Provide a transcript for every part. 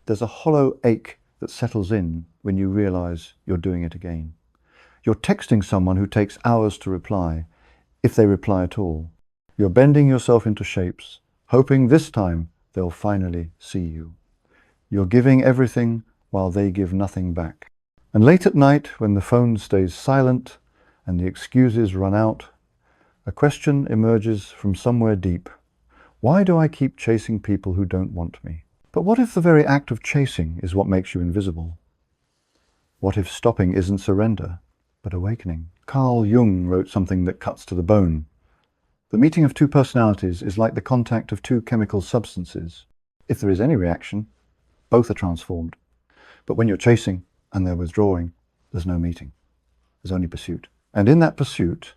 There's a hollow ache that settles in when you realize you're doing it again. You're texting someone who takes hours to reply, if they reply at all. You're bending yourself into shapes, hoping this time they'll finally see you. You're giving everything while they give nothing back. And late at night, when the phone stays silent and the excuses run out, a question emerges from somewhere deep. Why do I keep chasing people who don't want me? But what if the very act of chasing is what makes you invisible? What if stopping isn't surrender, but awakening? Carl Jung wrote something that cuts to the bone. The meeting of two personalities is like the contact of two chemical substances. If there is any reaction, both are transformed. But when you're chasing and they're withdrawing, there's no meeting. There's only pursuit. And in that pursuit,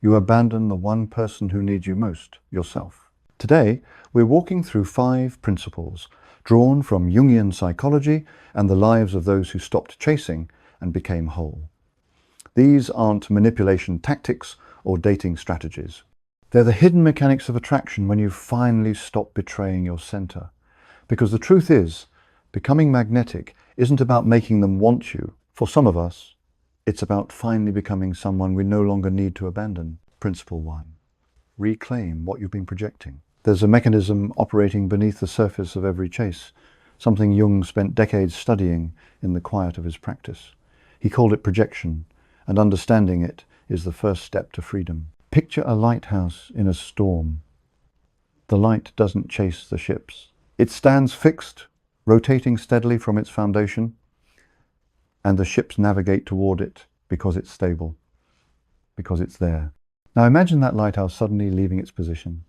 you abandon the one person who needs you most, yourself. Today, we're walking through 5 principles drawn from Jungian psychology and the lives of those who stopped chasing and became whole. These aren't manipulation tactics or dating strategies. They're the hidden mechanics of attraction when you finally stop betraying your center. Because the truth is, becoming magnetic isn't about making them want you. For some of us, it's about finally becoming someone we no longer need to abandon. Principle 1. Reclaim what you've been projecting. There's a mechanism operating beneath the surface of every chase, something Jung spent decades studying in the quiet of his practice. He called it projection, and understanding it is the first step to freedom. Picture a lighthouse in a storm. The light doesn't chase the ships. It stands fixed, rotating steadily from its foundation, and the ships navigate toward it because it's stable, because it's there. Now imagine that lighthouse suddenly leaving its position,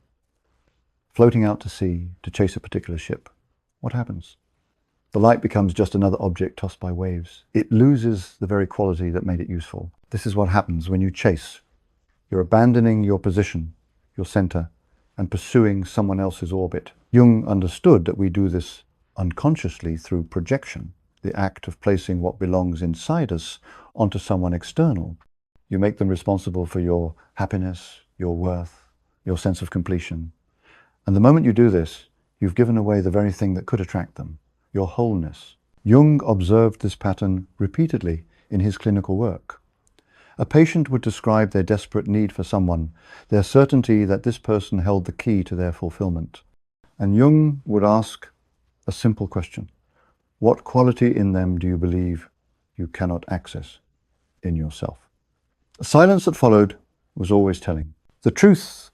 floating out to sea to chase a particular ship. What happens? The light becomes just another object tossed by waves. It loses the very quality that made it useful. This is what happens when you chase. You're abandoning your position, your center, and pursuing someone else's orbit. Jung understood that we do this unconsciously through projection, the act of placing what belongs inside us onto someone external. You make them responsible for your happiness, your worth, your sense of completion. And the moment you do this, you've given away the very thing that could attract them, your wholeness. Jung observed this pattern repeatedly in his clinical work. A patient would describe their desperate need for someone, their certainty that this person held the key to their fulfillment. And Jung would ask a simple question. What quality in them do you believe you cannot access in yourself? The silence that followed was always telling. The truth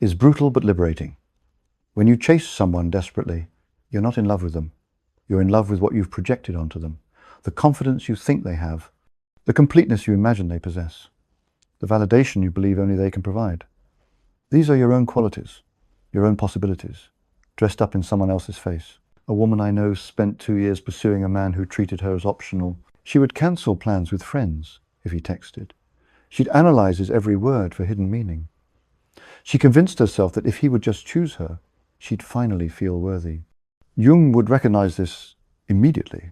is brutal but liberating. When you chase someone desperately, you're not in love with them. You're in love with what you've projected onto them, the confidence you think they have, the completeness you imagine they possess, the validation you believe only they can provide. These are your own qualities, your own possibilities, dressed up in someone else's face. A woman I know spent 2 years pursuing a man who treated her as optional. She would cancel plans with friends if he texted. She'd analyze his every word for hidden meaning. She convinced herself that if he would just choose her, she'd finally feel worthy. Jung would recognize this immediately.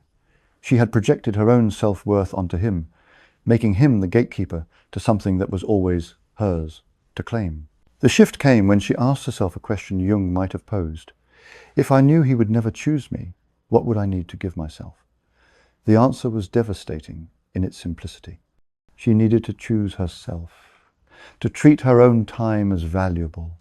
She had projected her own self-worth onto him, making him the gatekeeper to something that was always hers to claim. The shift came when she asked herself a question Jung might have posed. If I knew he would never choose me, what would I need to give myself? The answer was devastating in its simplicity. She needed to choose herself, to treat her own time as valuable,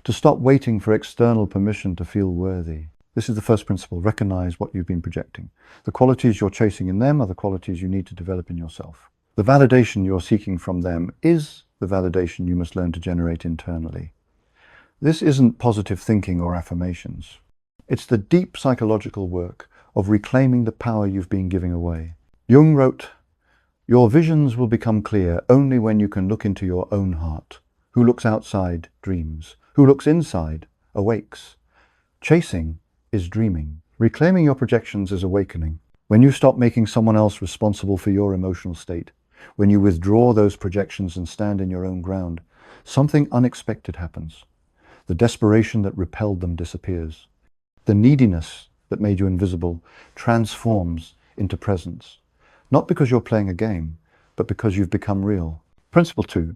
to stop waiting for external permission to feel worthy. This is the first principle. Recognize what you've been projecting. The qualities you're chasing in them are the qualities you need to develop in yourself. The validation you're seeking from them is the validation you must learn to generate internally. This isn't positive thinking or affirmations. It's the deep psychological work of reclaiming the power you've been giving away. Jung wrote, "Your visions will become clear only when you can look into your own heart. Who looks outside dreams. Who looks inside awakes." Chasing is dreaming. Reclaiming your projections is awakening. When you stop making someone else responsible for your emotional state, when you withdraw those projections and stand in your own ground, something unexpected happens. The desperation that repelled them disappears. The neediness that made you invisible transforms into presence. Not because you're playing a game, but because you've become real. Principle 2.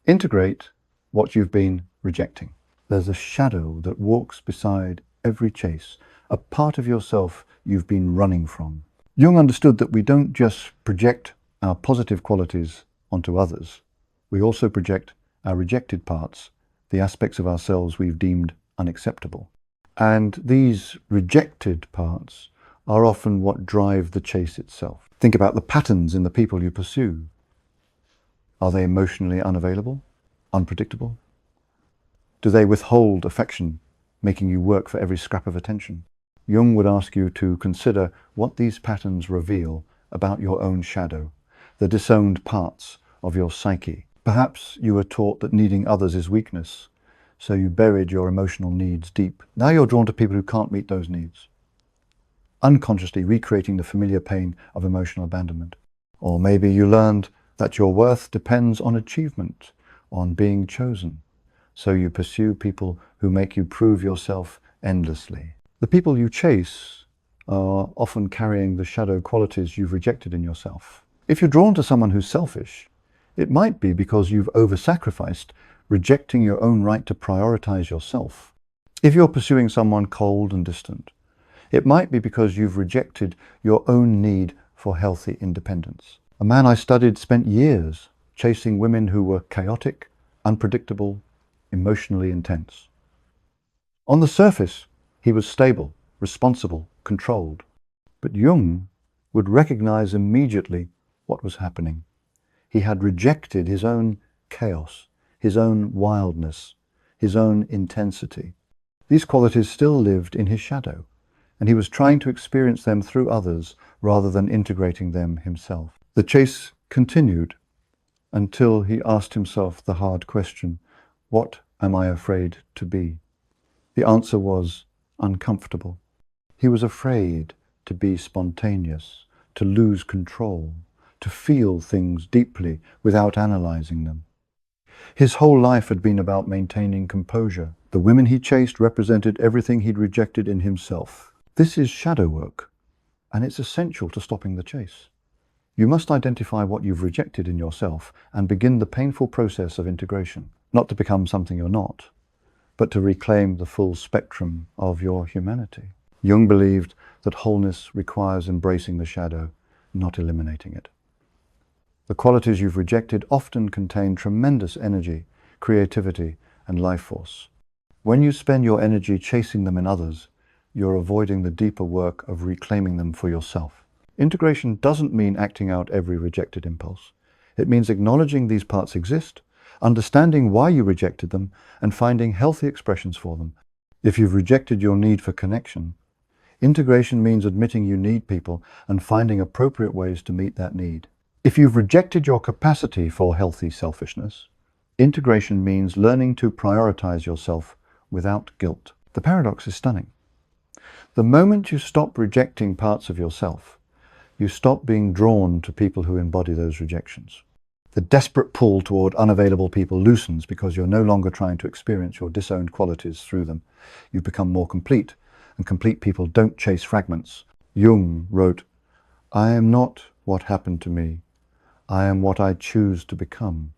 Integrate what you've been rejecting. There's a shadow that walks beside every chase, a part of yourself you've been running from. Jung understood that we don't just project our positive qualities onto others, we also project our rejected parts, the aspects of ourselves we've deemed unacceptable. And these rejected parts are often what drive the chase itself. Think about the patterns in the people you pursue. Are they emotionally unavailable, unpredictable? Do they withhold affection, making you work for every scrap of attention? Jung would ask you to consider what these patterns reveal about your own shadow, the disowned parts of your psyche. Perhaps you were taught that needing others is weakness, so you buried your emotional needs deep. Now you're drawn to people who can't meet those needs, unconsciously recreating the familiar pain of emotional abandonment. Or maybe you learned that your worth depends on achievement, on being chosen, so you pursue people who make you prove yourself endlessly. The people you chase are often carrying the shadow qualities you've rejected in yourself. If you're drawn to someone who's selfish, it might be because you've over-sacrificed, rejecting your own right to prioritize yourself. If you're pursuing someone cold and distant, it might be because you've rejected your own need for healthy independence. A man I studied spent years chasing women who were chaotic, unpredictable, emotionally intense. On the surface, he was stable, responsible, controlled. But Jung would recognize immediately what was happening. He had rejected his own chaos, his own wildness, his own intensity. These qualities still lived in his shadow, and he was trying to experience them through others rather than integrating them himself. The chase continued until he asked himself the hard question, what am I afraid to be? The answer was uncomfortable. He was afraid to be spontaneous, to lose control, to feel things deeply without analyzing them. His whole life had been about maintaining composure. The women he chased represented everything he'd rejected in himself. This is shadow work, and it's essential to stopping the chase. You must identify what you've rejected in yourself and begin the painful process of integration, not to become something you're not, but to reclaim the full spectrum of your humanity. Jung believed that wholeness requires embracing the shadow, not eliminating it. The qualities you've rejected often contain tremendous energy, creativity, and life force. When you spend your energy chasing them in others, you're avoiding the deeper work of reclaiming them for yourself. Integration doesn't mean acting out every rejected impulse. It means acknowledging these parts exist, understanding why you rejected them, and finding healthy expressions for them. If you've rejected your need for connection, integration means admitting you need people and finding appropriate ways to meet that need. If you've rejected your capacity for healthy selfishness, integration means learning to prioritize yourself without guilt. The paradox is stunning. The moment you stop rejecting parts of yourself, you stop being drawn to people who embody those rejections. The desperate pull toward unavailable people loosens because you're no longer trying to experience your disowned qualities through them. You've become more complete, and complete people don't chase fragments. Jung wrote, "I am not what happened to me. I am what I choose to become."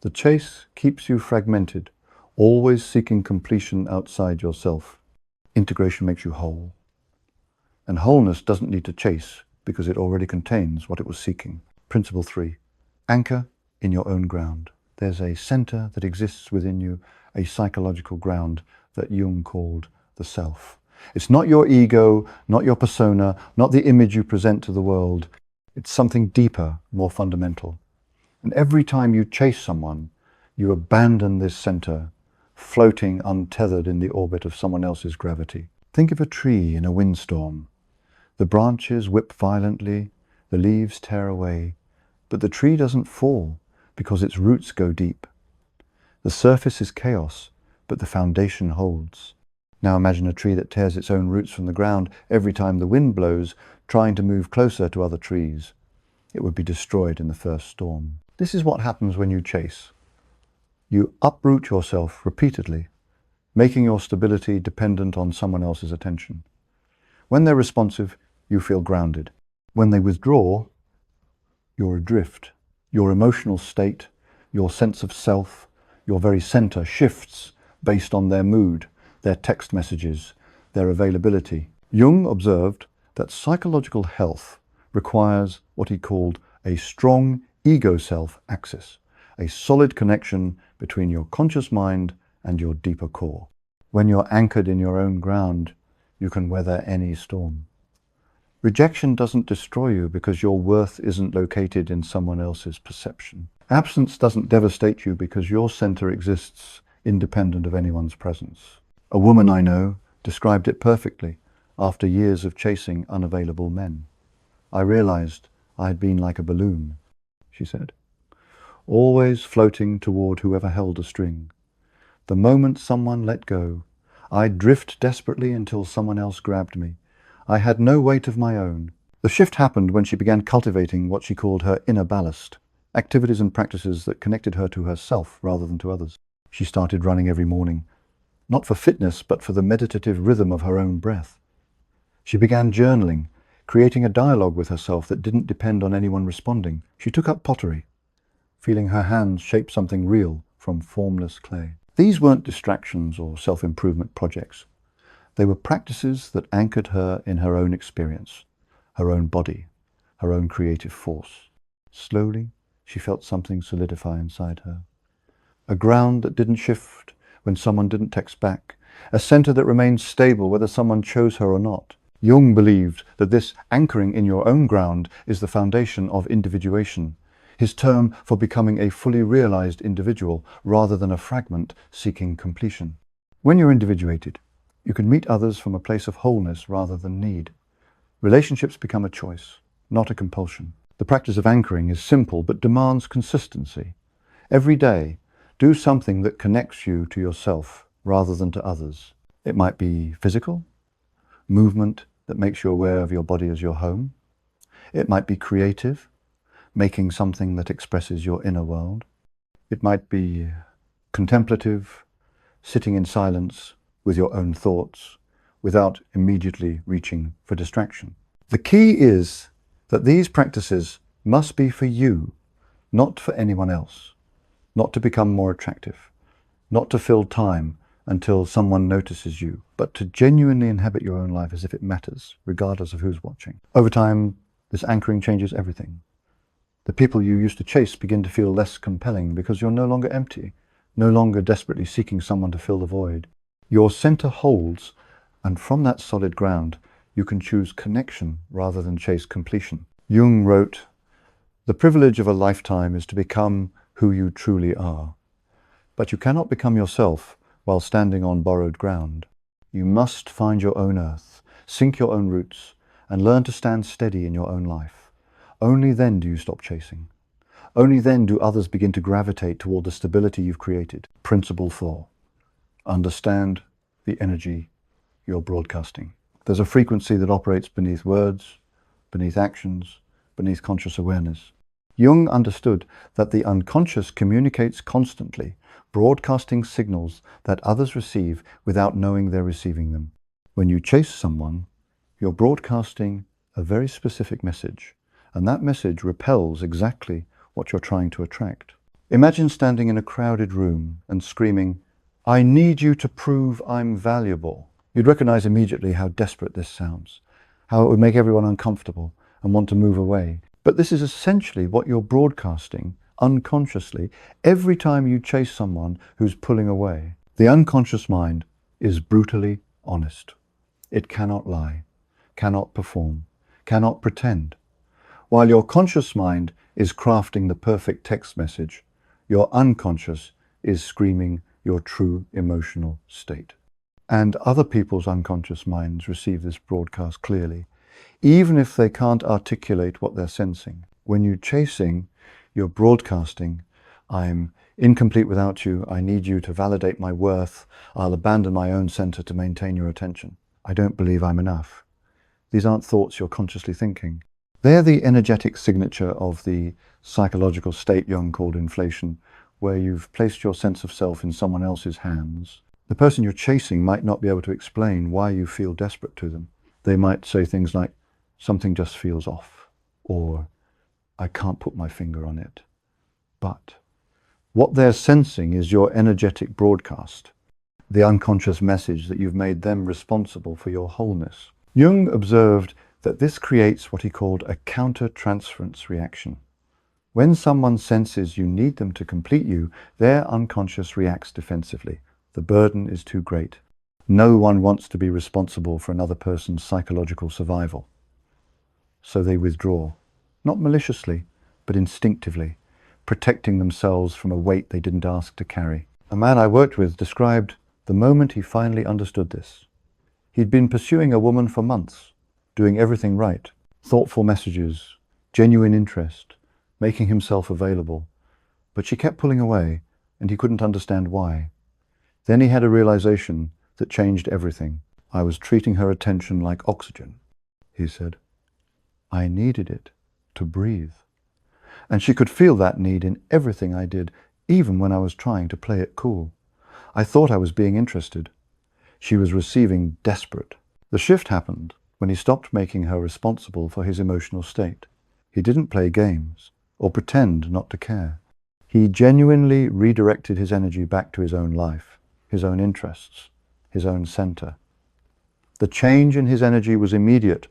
The chase keeps you fragmented, always seeking completion outside yourself. Integration makes you whole. And wholeness doesn't need to chase because it already contains what it was seeking. Principle 3. Anchor in your own ground. There's a center that exists within you, a psychological ground that Jung called the self. It's not your ego, not your persona, not the image you present to the world. It's something deeper, more fundamental. And every time you chase someone, you abandon this center, floating untethered in the orbit of someone else's gravity. Think of a tree in a windstorm. The branches whip violently, the leaves tear away, but the tree doesn't fall because its roots go deep. The surface is chaos, but the foundation holds. Now imagine a tree that tears its own roots from the ground every time the wind blows, trying to move closer to other trees. It would be destroyed in the first storm. This is what happens when you chase. You uproot yourself repeatedly, making your stability dependent on someone else's attention. When they're responsive, you feel grounded. When they withdraw, you're adrift. Your emotional state, your sense of self, your very center shifts based on their mood, their text messages, their availability. Jung observed that psychological health requires what he called a strong ego-self axis, a solid connection between your conscious mind and your deeper core. When you're anchored in your own ground, you can weather any storm. Rejection doesn't destroy you because your worth isn't located in someone else's perception. Absence doesn't devastate you because your center exists independent of anyone's presence. A woman I know described it perfectly after years of chasing unavailable men. I realized I had been like a balloon, she said, always floating toward whoever held a string. The moment someone let go, I'd drift desperately until someone else grabbed me. I had no weight of my own. The shift happened when she began cultivating what she called her inner ballast, activities and practices that connected her to herself rather than to others. She started running every morning, not for fitness, but for the meditative rhythm of her own breath. She began journaling, creating a dialogue with herself that didn't depend on anyone responding. She took up pottery, feeling her hands shape something real from formless clay. These weren't distractions or self-improvement projects. They were practices that anchored her in her own experience, her own body, her own creative force. Slowly, she felt something solidify inside her. A ground that didn't shift when someone didn't text back. A center that remained stable whether someone chose her or not. Jung believed that this anchoring in your own ground is the foundation of individuation, his term for becoming a fully realized individual rather than a fragment seeking completion. When you're individuated, you can meet others from a place of wholeness rather than need. Relationships become a choice, not a compulsion. The practice of anchoring is simple but demands consistency. Every day, do something that connects you to yourself rather than to others. It might be physical, movement that makes you aware of your body as your home. It might be creative, making something that expresses your inner world. It might be contemplative, sitting in silence with your own thoughts without immediately reaching for distraction. The key is that these practices must be for you, not for anyone else, not to become more attractive, not to fill time until someone notices you, but to genuinely inhabit your own life as if it matters, regardless of who's watching. Over time, this anchoring changes everything. The people you used to chase begin to feel less compelling because you're no longer empty, no longer desperately seeking someone to fill the void. Your center holds, and from that solid ground, you can choose connection rather than chase completion. Jung wrote, "The privilege of a lifetime is to become who you truly are. But you cannot become yourself while standing on borrowed ground. You must find your own earth, sink your own roots, and learn to stand steady in your own life. Only then do you stop chasing. Only then do others begin to gravitate toward the stability you've created." Principle 4. Understand the energy you're broadcasting. There's a frequency that operates beneath words, beneath actions, beneath conscious awareness. Jung understood that the unconscious communicates constantly, broadcasting signals that others receive without knowing they're receiving them. When you chase someone, you're broadcasting a very specific message, and that message repels exactly what you're trying to attract. Imagine standing in a crowded room and screaming, "I need you to prove I'm valuable." You'd recognize immediately how desperate this sounds, how it would make everyone uncomfortable and want to move away. But this is essentially what you're broadcasting unconsciously every time you chase someone who's pulling away. The unconscious mind is brutally honest. It cannot lie, cannot perform, cannot pretend. While your conscious mind is crafting the perfect text message, your unconscious is screaming your true emotional state. And other people's unconscious minds receive this broadcast clearly, even if they can't articulate what they're sensing. When you're chasing, you're broadcasting, "I'm incomplete without you, I need you to validate my worth, I'll abandon my own center to maintain your attention. I don't believe I'm enough." These aren't thoughts you're consciously thinking. They're the energetic signature of the psychological state Jung called inflation, where you've placed your sense of self in someone else's hands. The person you're chasing might not be able to explain why you feel desperate to them. They might say things like, "Something just feels off," or "I can't put my finger on it." But what they're sensing is your energetic broadcast, the unconscious message that you've made them responsible for your wholeness. Jung observed that this creates what he called a counter-transference reaction. When someone senses you need them to complete you, their unconscious reacts defensively. The burden is too great. No one wants to be responsible for another person's psychological survival. So they withdraw, not maliciously, but instinctively, protecting themselves from a weight they didn't ask to carry. A man I worked with described the moment he finally understood this. He'd been pursuing a woman for months, doing everything right, thoughtful messages, genuine interest, making himself available, but she kept pulling away, and he couldn't understand why. Then he had a realization that changed everything. I was treating her attention like oxygen, he said. I needed it to breathe. And she could feel that need in everything I did, even when I was trying to play it cool. I thought I was being interested. She was receiving desperate. The shift happened when he stopped making her responsible for his emotional state. He didn't play games or pretend not to care. He genuinely redirected his energy back to his own life, his own interests, his own center. The change in his energy was immediate,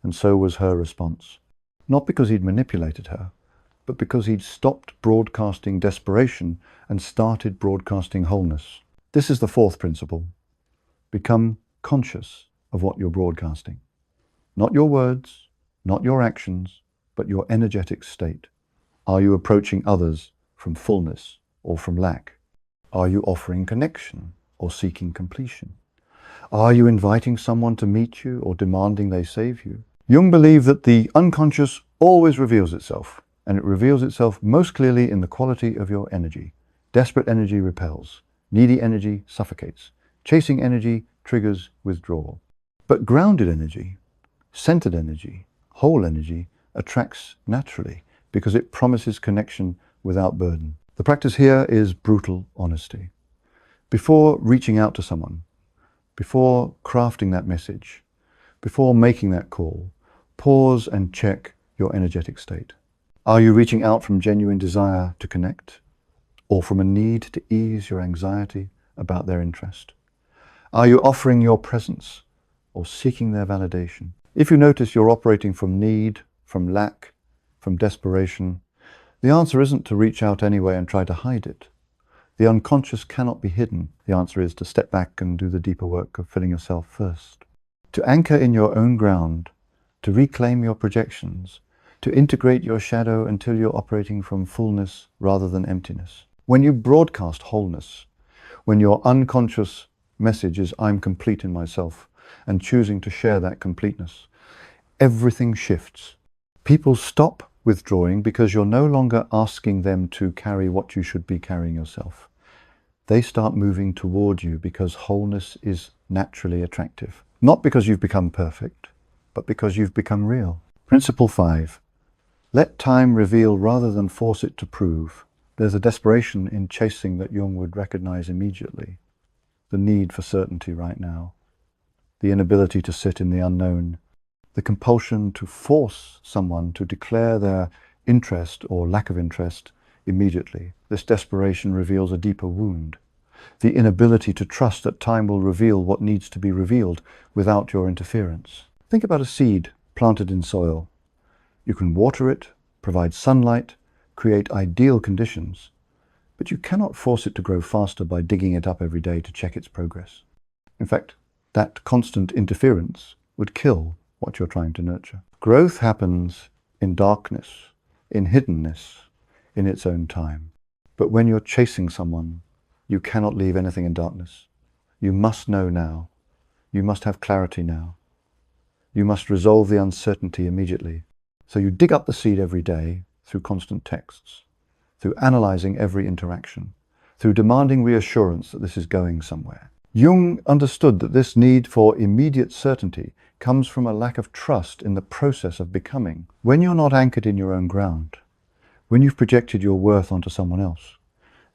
and so was her response. Not because he'd manipulated her, but because he'd stopped broadcasting desperation and started broadcasting wholeness. This is the fourth principle. Become conscious of what you're broadcasting. Not your words, not your actions, but your energetic state. Are you approaching others from fullness or from lack? Are you offering connection or seeking completion? Are you inviting someone to meet you or demanding they save you? Jung believed that the unconscious always reveals itself, and it reveals itself most clearly in the quality of your energy. Desperate energy repels. Needy energy suffocates. Chasing energy triggers withdrawal. But grounded energy, centered energy, whole energy attracts naturally because it promises connection without burden. The practice here is brutal honesty. Before reaching out to someone, before crafting that message, before making that call, pause and check your energetic state. Are you reaching out from genuine desire to connect, or from a need to ease your anxiety about their interest? Are you offering your presence or seeking their validation? If you notice you're operating from need, from lack, from desperation, the answer isn't to reach out anyway and try to hide it. The unconscious cannot be hidden. The answer is to step back and do the deeper work of filling yourself first. To anchor in your own ground, to reclaim your projections, to integrate your shadow until you're operating from fullness rather than emptiness. When you broadcast wholeness, when your unconscious message is I'm complete in myself, and choosing to share that completeness, everything shifts. People stop withdrawing because you're no longer asking them to carry what you should be carrying yourself. They start moving toward you because wholeness is naturally attractive. Not because you've become perfect, but because you've become real. Principle 5. Let time reveal rather than force it to prove. There's a desperation in chasing that Jung would recognize immediately. The need for certainty right now. The inability to sit in the unknown. The compulsion to force someone to declare their interest or lack of interest immediately. This desperation reveals a deeper wound. The inability to trust that time will reveal what needs to be revealed without your interference. Think about a seed planted in soil. You can water it, provide sunlight, create ideal conditions, but you cannot force it to grow faster by digging it up every day to check its progress. In fact, that constant interference would kill what you're trying to nurture. Growth happens in darkness, in hiddenness, in its own time. But when you're chasing someone, you cannot leave anything in darkness. You must know now. You must have clarity now. You must resolve the uncertainty immediately. So you dig up the seed every day through constant texts, through analyzing every interaction, through demanding reassurance that this is going somewhere. Jung understood that this need for immediate certainty comes from a lack of trust in the process of becoming. When you're not anchored in your own ground, when you've projected your worth onto someone else,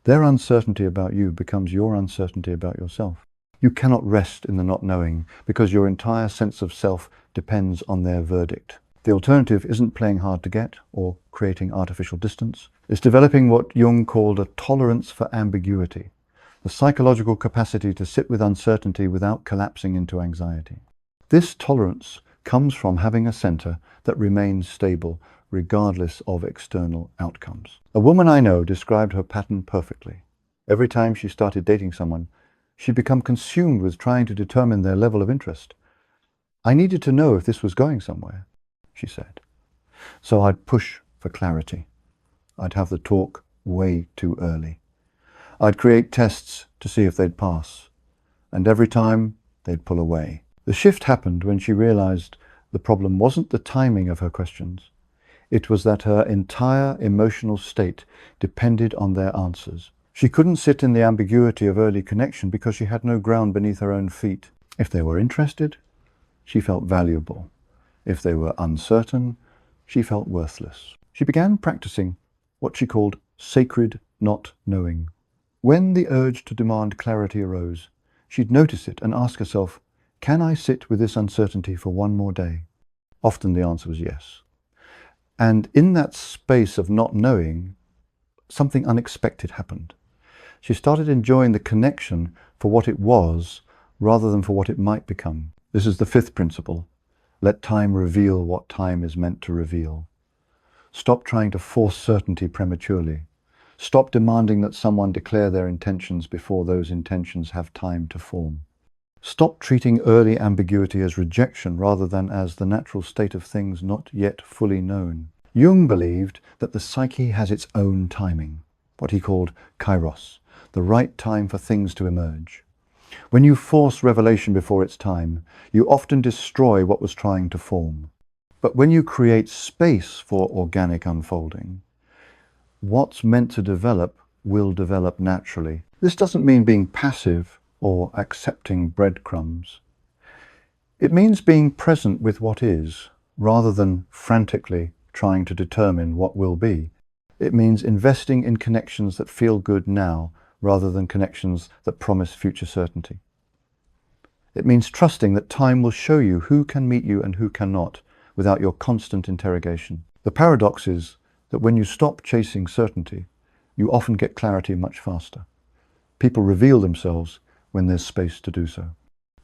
their uncertainty about you becomes your uncertainty about yourself. You cannot rest in the not knowing because your entire sense of self depends on their verdict. The alternative isn't playing hard to get or creating artificial distance. It's developing what Jung called a tolerance for ambiguity, the psychological capacity to sit with uncertainty without collapsing into anxiety. This tolerance comes from having a center that remains stable regardless of external outcomes. A woman I know described her pattern perfectly. Every time she started dating someone, she'd become consumed with trying to determine their level of interest. I needed to know if this was going somewhere, she said. So I'd push for clarity. I'd have the talk way too early. I'd create tests to see if they'd pass. And every time, they'd pull away. The shift happened when she realized the problem wasn't the timing of her questions. It was that her entire emotional state depended on their answers. She couldn't sit in the ambiguity of early connection because she had no ground beneath her own feet. If they were interested, she felt valuable. If they were uncertain, she felt worthless. She began practicing what she called sacred not knowing. When the urge to demand clarity arose, she'd notice it and ask herself, can I sit with this uncertainty for one more day? Often the answer was yes. And in that space of not knowing, something unexpected happened. She started enjoying the connection for what it was rather than for what it might become. This is the fifth principle. Let time reveal what time is meant to reveal. Stop trying to force certainty prematurely. Stop demanding that someone declare their intentions before those intentions have time to form. Stop treating early ambiguity as rejection rather than as the natural state of things not yet fully known. Jung believed that the psyche has its own timing, what he called kairos, the right time for things to emerge. When you force revelation before its time, you often destroy what was trying to form. But when you create space for organic unfolding, what's meant to develop will develop naturally. This doesn't mean being passive or accepting breadcrumbs. It means being present with what is, rather than frantically trying to determine what will be. It means investing in connections that feel good now, rather than connections that promise future certainty. It means trusting that time will show you who can meet you and who cannot, without your constant interrogation. The paradox is that when you stop chasing certainty, you often get clarity much faster. People reveal themselves when there's space to do so.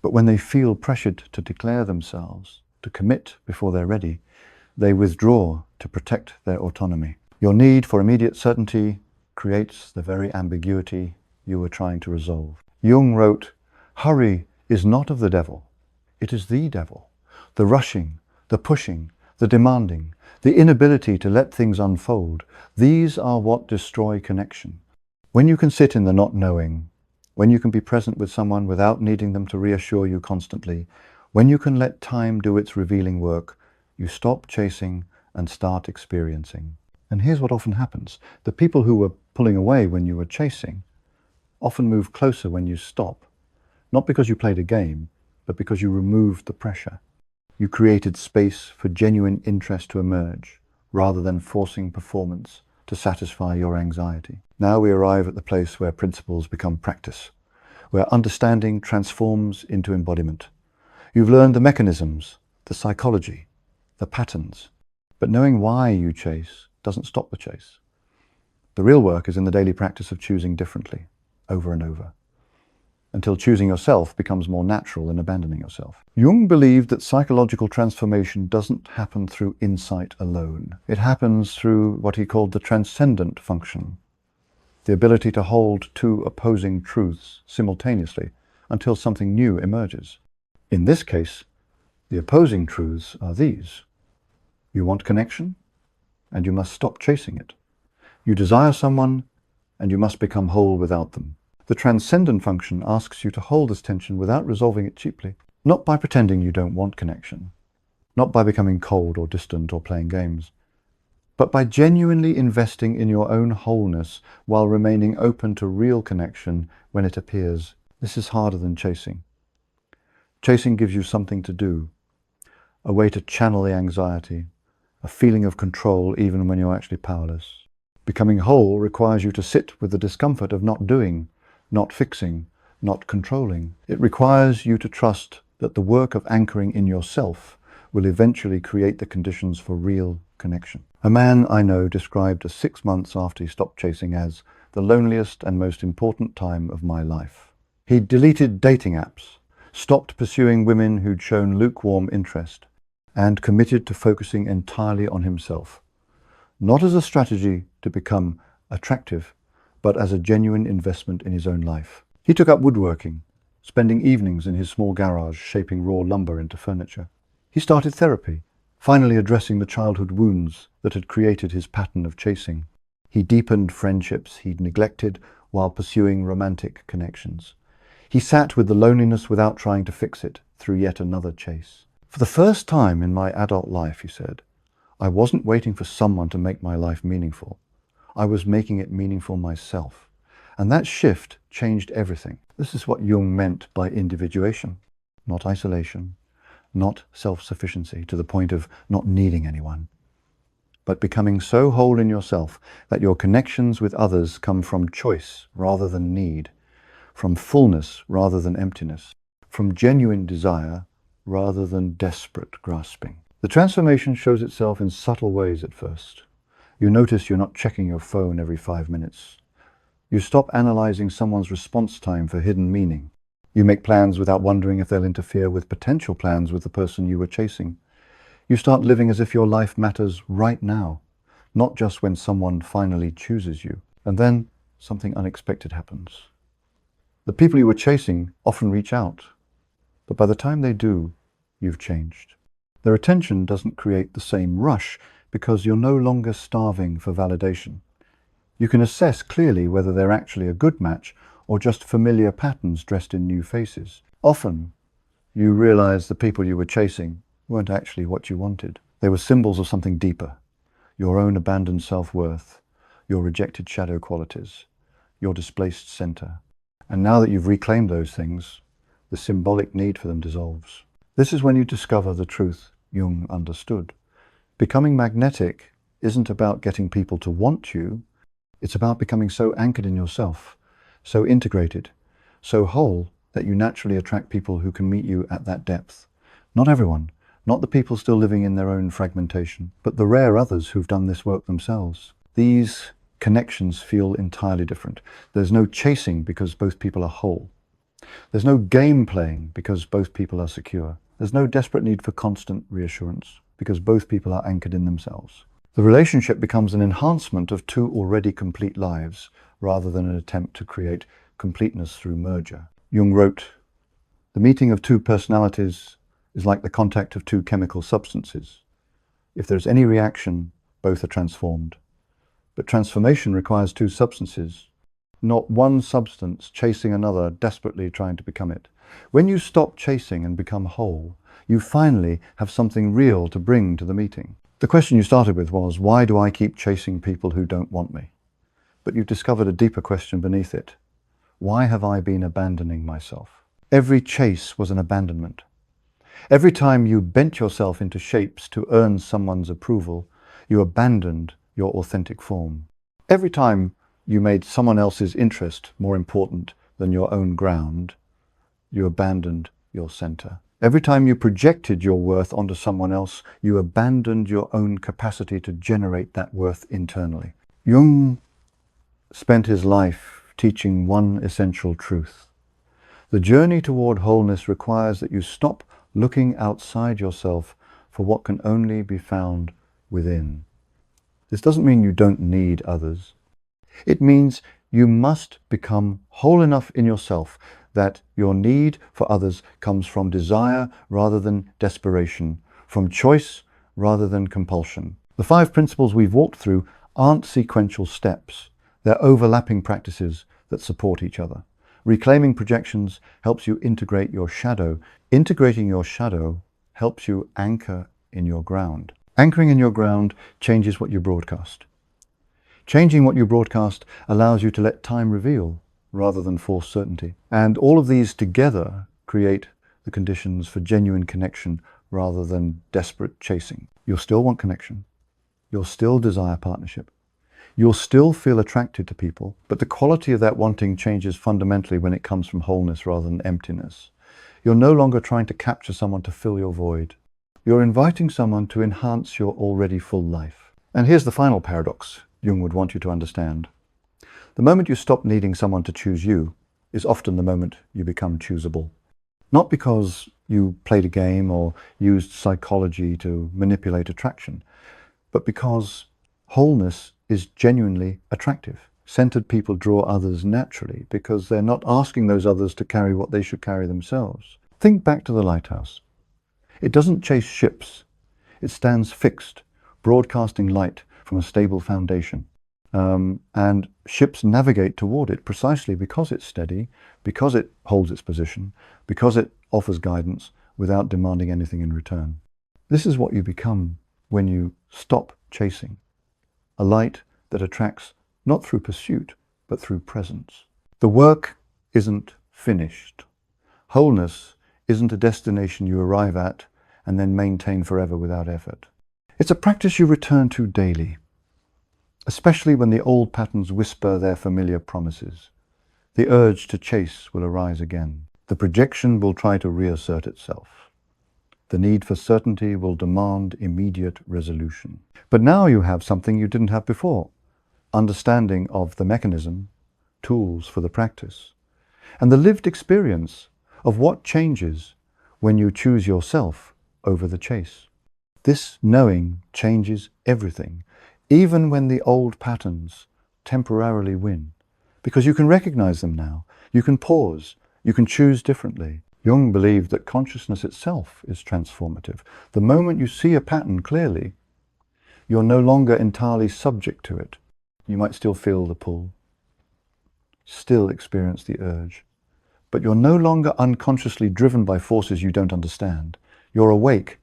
But when they feel pressured to declare themselves, to commit before they're ready, they withdraw to protect their autonomy. Your need for immediate certainty creates the very ambiguity you were trying to resolve. Jung wrote, "Hurry is not of the devil, it is the devil. The rushing, the pushing, the demanding, the inability to let things unfold, these are what destroy connection." When you can sit in the not knowing, when you can be present with someone without needing them to reassure you constantly, when you can let time do its revealing work, you stop chasing and start experiencing. And here's what often happens. The people who were pulling away when you were chasing often move closer when you stop, not because you played a game, but because you removed the pressure. You created space for genuine interest to emerge, rather than forcing performance to satisfy your anxiety. Now we arrive at the place where principles become practice, where understanding transforms into embodiment. You've learned the mechanisms, the psychology, the patterns, but knowing why you chase doesn't stop the chase. The real work is in the daily practice of choosing differently, over and over, until choosing yourself becomes more natural than abandoning yourself. Jung believed that psychological transformation doesn't happen through insight alone. It happens through what he called the transcendent function, the ability to hold two opposing truths simultaneously until something new emerges. In this case, the opposing truths are these. You want connection, and you must stop chasing it. You desire someone, and you must become whole without them. The transcendent function asks you to hold this tension without resolving it cheaply, not by pretending you don't want connection, not by becoming cold or distant or playing games, but by genuinely investing in your own wholeness while remaining open to real connection when it appears. This is harder than chasing. Chasing gives you something to do, a way to channel the anxiety, a feeling of control even when you're actually powerless. Becoming whole requires you to sit with the discomfort of not doing, not fixing, not controlling. It requires you to trust that the work of anchoring in yourself will eventually create the conditions for real connection. A man I know described the 6 months after he stopped chasing as the loneliest and most important time of my life. He deleted dating apps, stopped pursuing women who'd shown lukewarm interest, and committed to focusing entirely on himself, not as a strategy to become attractive, but as a genuine investment in his own life. He took up woodworking, spending evenings in his small garage shaping raw lumber into furniture. He started therapy, finally addressing the childhood wounds that had created his pattern of chasing. He deepened friendships he'd neglected while pursuing romantic connections. He sat with the loneliness without trying to fix it through yet another chase. For the first time in my adult life, he said, I wasn't waiting for someone to make my life meaningful. I was making it meaningful myself. And that shift changed everything. This is what Jung meant by individuation, not isolation, not self-sufficiency to the point of not needing anyone, but becoming so whole in yourself that your connections with others come from choice rather than need, from fullness rather than emptiness, from genuine desire rather than desperate grasping. The transformation shows itself in subtle ways at first. You notice you're not checking your phone every 5 minutes. You stop analyzing someone's response time for hidden meaning. You make plans without wondering if they'll interfere with potential plans with the person you were chasing. You start living as if your life matters right now, not just when someone finally chooses you. And then something unexpected happens. The people you were chasing often reach out, but by the time they do, you've changed. Their attention doesn't create the same rush because you're no longer starving for validation. You can assess clearly whether they're actually a good match or just familiar patterns dressed in new faces. Often, you realize the people you were chasing weren't actually what you wanted. They were symbols of something deeper, your own abandoned self-worth, your rejected shadow qualities, your displaced center. And now that you've reclaimed those things, the symbolic need for them dissolves. This is when you discover the truth Jung understood. Becoming magnetic isn't about getting people to want you, it's about becoming so anchored in yourself, so integrated, so whole that you naturally attract people who can meet you at that depth. Not everyone, not the people still living in their own fragmentation, but the rare others who've done this work themselves. These connections feel entirely different. There's no chasing because both people are whole. There's no game playing because both people are secure. There's no desperate need for constant reassurance because both people are anchored in themselves. The relationship becomes an enhancement of two already complete lives rather than an attempt to create completeness through merger. Jung wrote, "The meeting of two personalities is like the contact of two chemical substances. If there's any reaction, both are transformed. But transformation requires two substances, not one substance chasing another, desperately trying to become it. When you stop chasing and become whole, you finally have something real to bring to the meeting." The question you started with was, why do I keep chasing people who don't want me? But you've discovered a deeper question beneath it. Why have I been abandoning myself? Every chase was an abandonment. Every time you bent yourself into shapes to earn someone's approval, you abandoned your authentic form. Every time you made someone else's interest more important than your own ground, you abandoned your center. Every time you projected your worth onto someone else, you abandoned your own capacity to generate that worth internally. Jung spent his life teaching one essential truth. The journey toward wholeness requires that you stop looking outside yourself for what can only be found within. This doesn't mean you don't need others. It means you must become whole enough in yourself that your need for others comes from desire rather than desperation, from choice rather than compulsion. The 5 principles we've walked through aren't sequential steps. They're overlapping practices that support each other. Reclaiming projections helps you integrate your shadow. Integrating your shadow helps you anchor in your ground. Anchoring in your ground changes what you broadcast. Changing what you broadcast allows you to let time reveal rather than force certainty. And all of these together create the conditions for genuine connection rather than desperate chasing. You'll still want connection. You'll still desire partnership. You'll still feel attracted to people, but the quality of that wanting changes fundamentally when it comes from wholeness rather than emptiness. You're no longer trying to capture someone to fill your void. You're inviting someone to enhance your already full life. And here's the final paradox Jung would want you to understand. The moment you stop needing someone to choose you is often the moment you become choosable. Not because you played a game or used psychology to manipulate attraction, but because wholeness is genuinely attractive. Centered people draw others naturally because they're not asking those others to carry what they should carry themselves. Think back to the lighthouse. It doesn't chase ships. It stands fixed, broadcasting light from a stable foundation. And ships navigate toward it precisely because it's steady, because it holds its position, because it offers guidance without demanding anything in return. This is what you become when you stop chasing. A light that attracts not through pursuit, but through presence. The work isn't finished. Wholeness isn't a destination you arrive at and then maintain forever without effort. It's a practice you return to daily, especially when the old patterns whisper their familiar promises. The urge to chase will arise again. The projection will try to reassert itself. The need for certainty will demand immediate resolution. But now you have something you didn't have before: understanding of the mechanism, tools for the practice, and the lived experience of what changes when you choose yourself over the chase. This knowing changes everything, even when the old patterns temporarily win, because you can recognize them now. You can pause. You can choose differently. Jung believed that consciousness itself is transformative. The moment you see a pattern clearly, you're no longer entirely subject to it. You might still feel the pull, still experience the urge, but you're no longer unconsciously driven by forces you don't understand. You're awake,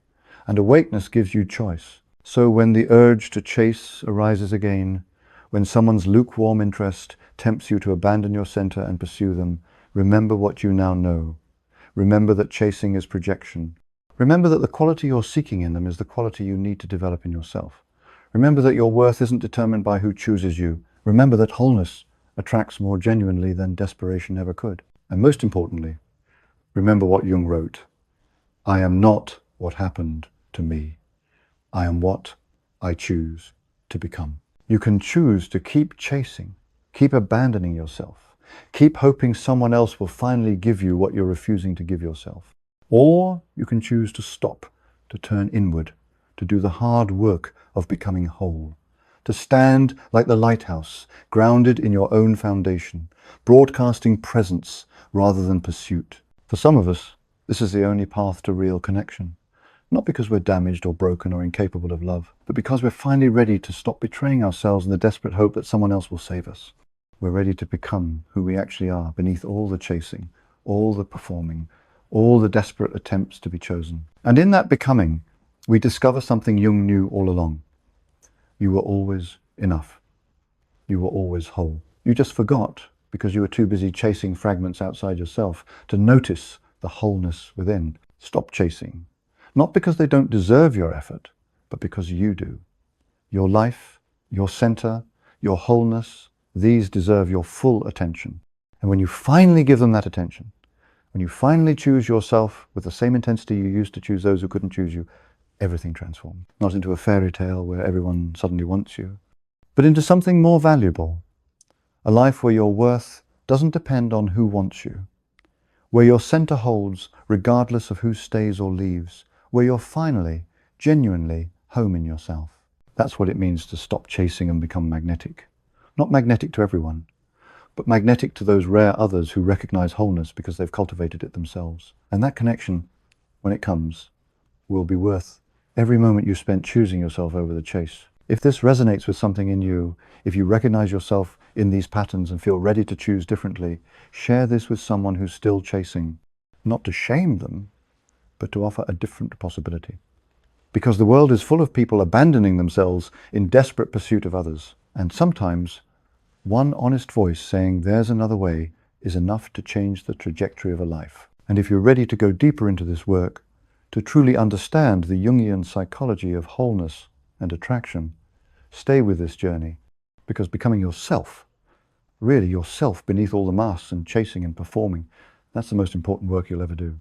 and awakeness gives you choice. So when the urge to chase arises again, when someone's lukewarm interest tempts you to abandon your center and pursue them, remember what you now know. Remember that chasing is projection. Remember that the quality you're seeking in them is the quality you need to develop in yourself. Remember that your worth isn't determined by who chooses you. Remember that wholeness attracts more genuinely than desperation ever could. And most importantly, remember what Jung wrote: I am not what happened to me. I am what I choose to become. You can choose to keep chasing, keep abandoning yourself, keep hoping someone else will finally give you what you're refusing to give yourself. Or you can choose to stop, to turn inward, to do the hard work of becoming whole, to stand like the lighthouse, grounded in your own foundation, broadcasting presence rather than pursuit. For some of us, this is the only path to real connection. Not because we're damaged or broken or incapable of love, but because we're finally ready to stop betraying ourselves in the desperate hope that someone else will save us. We're ready to become who we actually are beneath all the chasing, all the performing, all the desperate attempts to be chosen. And in that becoming, we discover something Jung knew all along. You were always enough. You were always whole. You just forgot, because you were too busy chasing fragments outside yourself, to notice the wholeness within. Stop chasing. Not because they don't deserve your effort, but because you do. Your life, your center, your wholeness, these deserve your full attention. And when you finally give them that attention, when you finally choose yourself with the same intensity you used to choose those who couldn't choose you, everything transforms. Not into a fairy tale where everyone suddenly wants you, but into something more valuable. A life where your worth doesn't depend on who wants you, where your center holds regardless of who stays or leaves, where you're finally, genuinely home in yourself. That's what it means to stop chasing and become magnetic. Not magnetic to everyone, but magnetic to those rare others who recognize wholeness because they've cultivated it themselves. And that connection, when it comes, will be worth every moment you spent choosing yourself over the chase. If this resonates with something in you, if you recognize yourself in these patterns and feel ready to choose differently, share this with someone who's still chasing, not to shame them, but to offer a different possibility. Because the world is full of people abandoning themselves in desperate pursuit of others. And sometimes one honest voice saying there's another way is enough to change the trajectory of a life. And if you're ready to go deeper into this work, to truly understand the Jungian psychology of wholeness and attraction, stay with this journey, because becoming yourself, really yourself beneath all the masks and chasing and performing, that's the most important work you'll ever do.